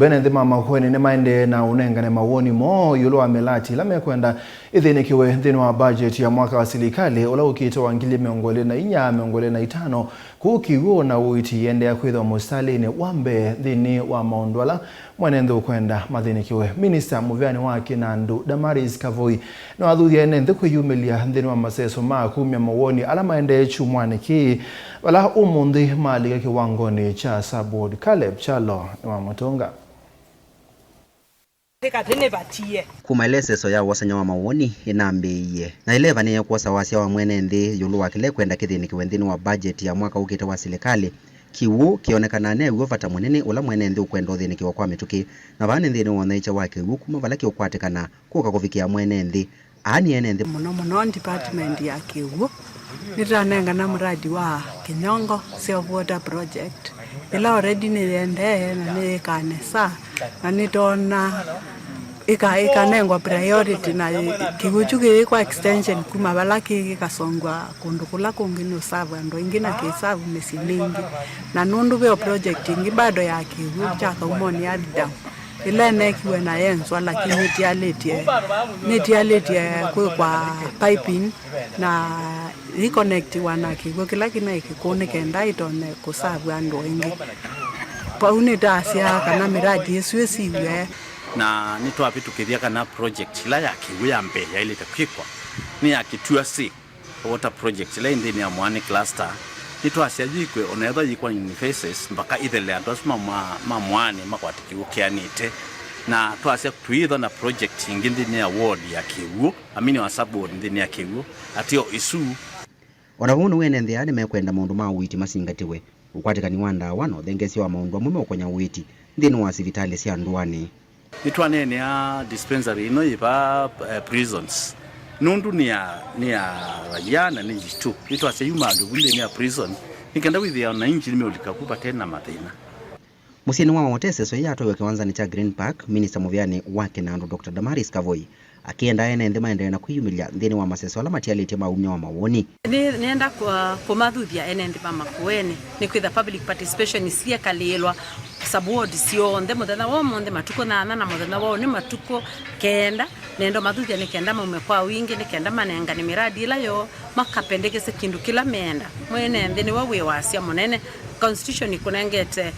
Enenthi Makueni nimaendeeye na unengane mawoni mo yiulu wa milati la mekwenda ithinikiwe nthini wa budget ya mwaka wa silikali ula ukite wa 2024-2025 kuu Kiw'U na Uiiti iyendeeya kwithiwa mustalini wa mbee nthini wa maundu ala mwenenthi ukwenda mathinikiwe. Minister muveani wa kinandu Damaris Kavoi na wathuthia Enenthi kwiyumilia nthini wa maseso ma kumya mawoni ala maendeeye chumwani ki wala umunthi malika kiwangoni cha subboard. Caleb Chalo wa Mutunga. Kumaeleseso ya wasanya wa mawoni inambeeye na ileva ni ya kuwasa wasia wa mwenenthi yiulu wa kile kwenda kithinikiwe nthini wa budget ya mwaka ukite wa silikali. Kiw'U kionekana newe vata munene ula mwenenthi ukwenda uthinikiwa kwa mituki na vani nthini wonaicha wa Kiw'U kuma vala kiukwatikana kuka kufikia mwenenthi ani Enenthi muno department ya Kiw'U nitanengana mradi wa Kinyongo self water project ila already niendeeye na nikanesa na nitona ikanengwa priority na Kiw'U kwa extension kuma vala kikasongwa kundu kula kungini usavu ando ingina kisavu mesi mingi na nundu veo project ingi bado ya Kiw'U chaka umoni ya dam ila nekiwe na yenzwa lakini nitialetie kwa piping na reconnectiwa na Kiw'U kila kina ikikuni kenda itone kusavu ando ingi paunitasia kana miradi yesuesiwe na nitwapi tukithia kana project ila ya Kiw'U ya mbee ya ile takwikwa ni ya Kiw'U water project ila nthini ya mwani cluster nitwasia jikwe onetha yikwa in phases mpaka ithele andosma mwani makwatikiu kianite na twasia tuitho na project ingi nthini ya ward ya Kiw'U amini wa subboard nthini ya Kiw'U atio isu ona vunu Enenthi ani mekwenda maundu ma Uiiti masingatiwe ukwatikani wa ndawa no thengesi wa maundu amwe mekonya Uiiti nthini wa sivitali cia ndwani nitwanene ya dispensary ino iva prisons nundu ni ya rayana ni jitu nitwase yumandu wile ni ya prison nikenda withia na inji limeulika kupa tena mathina musini wa mamoteseso yatowe kiwanzani cha Green Park. Minister muveani wa kinandu Dr. Damaris Kavoi akienda Enenthi maendeeye na kwiyumilia nthini wa maseso ala matialite maumya wa mawoni nienda kumathuthia Enenthi Makueni ni kwitha public participation isia kalilwa subboard sionthe muthenya wa monthe matuko na muthenya wao ni matuko kenda nendo mathuthia ni kenda maume kwa wingi ni kenda manengane miradi ila yo makapendekese kindu kila meenda mwenenthi ni wawe wasia munene constitution ikunengete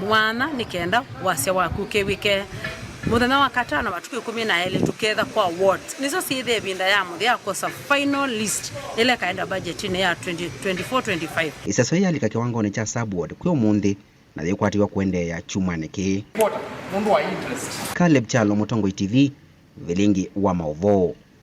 mwana ni kenda wasia waku kewike muthenya wa katano matuko 12 tuketha kwa awards nizo siithe binda ya muthia kosa final list ile kaenda budget ni ya 2024-25 isaso yalika kiwangoni cha subboard kwa umunthi na thikwatiwa kuendeeya chumani ki. Caleb Chalo, Mutongo TV, vilingi wa mauvoo.